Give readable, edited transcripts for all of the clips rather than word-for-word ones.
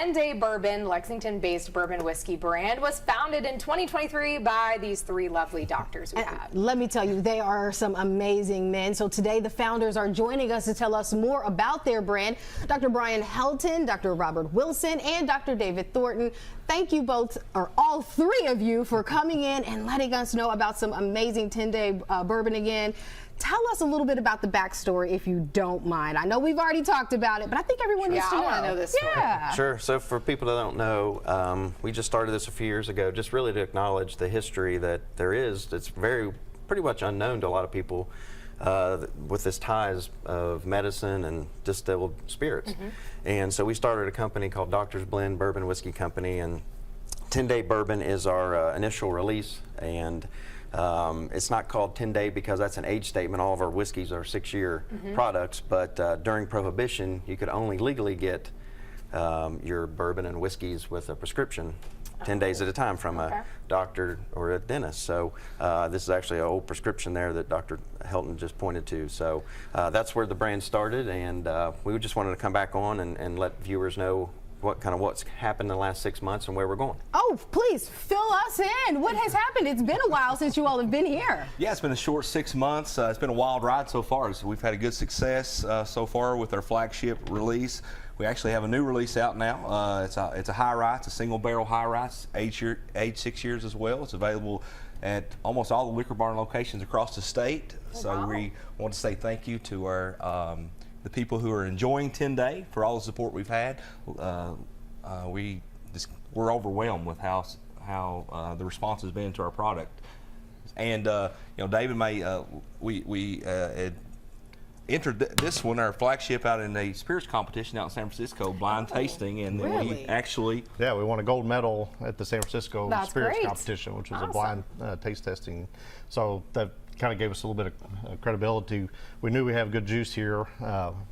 10-Day Bourbon, Lexington-based bourbon whiskey brand, was founded in 2023 by these three lovely doctors we have. Let me tell you, they are some amazing men. So today the founders are joining us to tell us more about their brand. Dr. Brian Helton, Dr. Robert Wilson, and Dr. David Thornton. Thank you both, or all three of you, for coming in and letting us know about some amazing 10-Day bourbon again. Tell us a little bit about the backstory, if you don't mind. I know we've already talked about it, but I think everyone needs to know. I want to know this story. Yeah. Sure. So for people that don't know, we just started this a few years ago, just really to acknowledge the history that there is. It's pretty much unknown to a lot of people with this ties of medicine and distilled spirits. And so we started a company called Doctor's Blend Bourbon Whiskey Company, and 10-Day Bourbon is our initial release. And it's not called 10-Day because that's an age statement. All of our whiskeys are 6-year products, but during Prohibition, you could only legally get your bourbon and whiskeys with a prescription 10 days at a time from a doctor or a dentist. So this is actually an old prescription there that Dr. Helton just pointed to. So that's where the brand started, and we just wanted to come back on and let viewers know what's happened in the last 6 months and where we're going. Oh, please fill us in. What has happened? It's been a while since you all have been here. Yeah, it's been a short 6 months. It's been a wild ride so far. So we've had a good success so far with our flagship release. We actually have a new release out now. It's a high rye. It's a single barrel high rye, aged 6 years as well. It's available at almost all the Liquor Barn locations across the state. So we want to say thank you to our the people who are enjoying 10-Day for all the support we've had. We're overwhelmed with how the response has been to our product. And you know, David we had entered this one, our flagship, out in a spirits competition out in San Francisco, blind tasting, and then we actually we won a gold medal at the San Francisco spirits great. competition, which was a blind taste testing. So that kind of gave us a little bit of credibility. We knew we have good juice here,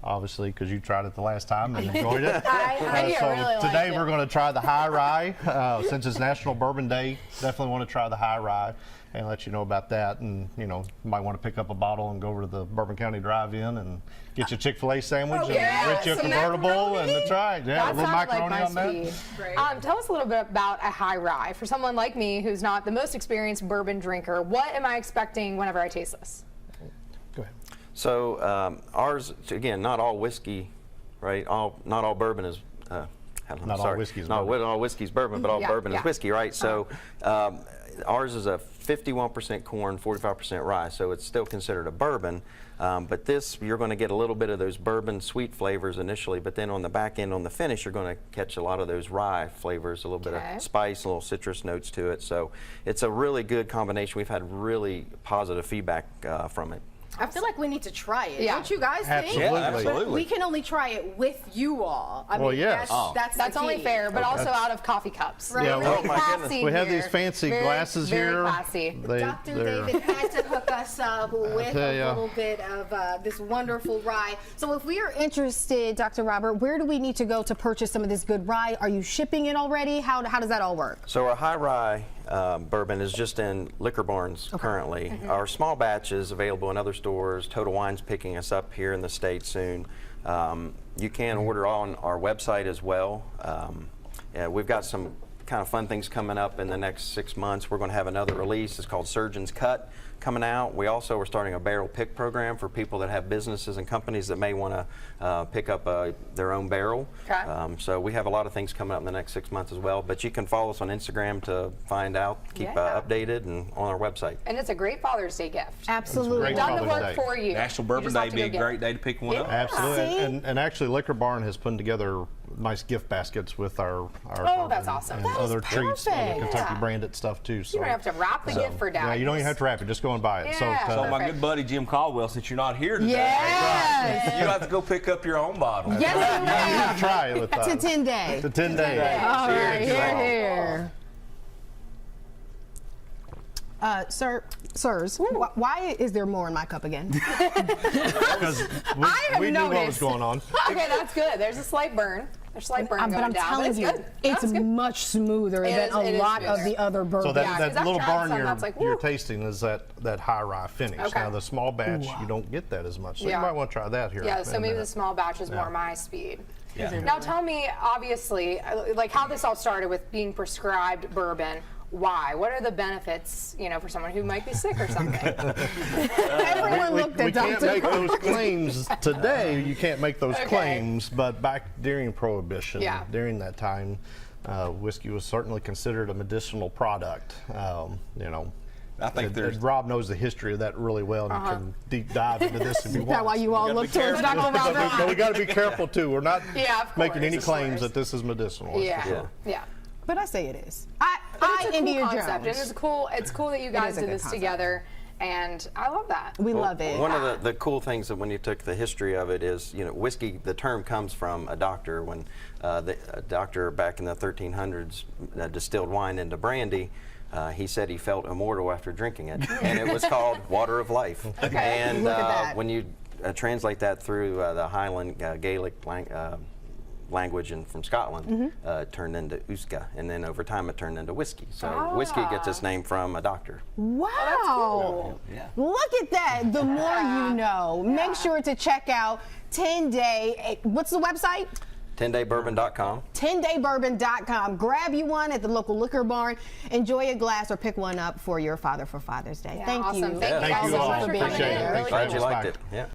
obviously, because you tried it the last time and enjoyed it. So really today we're going to try the high rye. Since it's National Bourbon Day, definitely want to try the high rye and let you know about that. And you know, you might want to pick up a bottle and go over to the Bourbon County Drive-In and get your Chick-fil-A sandwich and get you a convertible and that's right. Yeah, a little macaroni on that. Tell us a little bit about a high rye. For someone like me who's not the most experienced bourbon drinker, what am I expecting whenever I taste this? Go ahead. So ours, again, not all whiskey, right? Not all bourbon is. Not all whiskey is bourbon. Not all whiskey is bourbon, but all bourbon is whiskey, right? So ours is a 51% corn, 45% rye, so it's still considered a bourbon. But this, you're going to get a little bit of those bourbon sweet flavors initially, but then on the back end, on the finish, you're going to catch a lot of those rye flavors, a little bit of spice, a little citrus notes to it. So it's a really good combination. We've had really positive feedback from it. I feel like we need to try it. Don't you guys think? Absolutely. Yeah, absolutely. But we can only try it with you all. I Well, mean, yes. That's only fair, but also out of coffee cups. Right. Yeah, Really well, classy we have here. these fancy Very, glasses very here. Classy. Dr. David had to hook us up with a little bit of this wonderful rye. So if we are interested, Dr. Robert, where do we need to go to purchase some of this good rye? Are you shipping it already? How does that all work? So our high rye bourbon is just in liquor barns currently. Our small batch is available in other stores. Total Wine's picking us up here in the States soon. You can order on our website as well. We've got some kind of fun things coming up in the next 6 months. We're going to have another release. It's called Surgeon's Cut coming out. We also are starting a barrel pick program for people that have businesses and companies that may want to pick up their own barrel. So we have a lot of things coming up in the next 6 months as well. But you can follow us on Instagram to find out, keep updated, and on our website. And it's a great Father's Day gift. Absolutely. Done the work for you. National Bourbon Day be a great day to pick one up. Absolutely. And actually, Liquor Barn has put together nice gift baskets with our that's awesome. and other treats, other Kentucky branded stuff too. So you don't have to wrap the gift for Dad. Yeah, you don't even have to wrap it. Just go and buy it. Yeah. So So my good buddy Jim Caldwell, since you're not here today, Yes. you have to go pick up your own bottle. Yes, you need to try it with to 10-Day. the 10-Day. All right, Cheers. here. Sirs, why is there more in my cup again? Because we knew what was going on. Okay, that's good. There's a slight burn. There's a slight burn But going I'm down. telling It's you, good. it's That's good. much smoother It than is a lot of smoother. the other bourbons. So Yeah, 'cause that I've little tried burn some, that's like, you're woo. tasting is that high rye finish. Okay. Now the small batch, you don't get that as much. So Yeah. you might want to try that here. Yeah, in so a maybe minute. the small batch is more my speed. Yeah. Now tell me, obviously, like how this all started with being prescribed bourbon. Why? What are the benefits, you know, for someone who might be sick or something? Everyone looked We at can't Dr. make those claims today. You can't make those Okay. claims, but back during Prohibition, Yeah. during that time, whiskey was certainly considered a medicinal product. You know, I think there's. Rob knows the history of that really well and can deep dive into this if he Is that why wants. you all gotta look be towards careful. Dr. Robert? But we got to be careful too. We're not Yeah, of making course, any of claims course. that this is medicinal. that's for Yeah, sure. yeah. But I say it is. But it's a cool India concept, and Jones. it's cool. It's cool that you guys is a did good this concept. together, and I love that. We love it. One of the cool things that when you took the history of it is, you know, whiskey, the term comes from a doctor. When a doctor back in the 1300s distilled wine into brandy, he said he felt immortal after drinking it, and it was called water of life. Okay. And Look at that. when you translate that through the Highland Gaelic language and from Scotland, it turned into uska, and then over time it turned into whiskey. So whiskey gets its name from a doctor. Wow. Yeah. Look at that. The more you know. Make sure to check out 10-Day. What's the website? 10daybourbon.com. 10daybourbon.com. Grab you one at the local liquor barn. Enjoy a glass or pick one up for your father for Father's Day. Yeah, Thank awesome. you. Thank you Thank guys you so all. much for coming Appreciate in. it. Really Thanks for Glad having you us liked back. it. Yeah.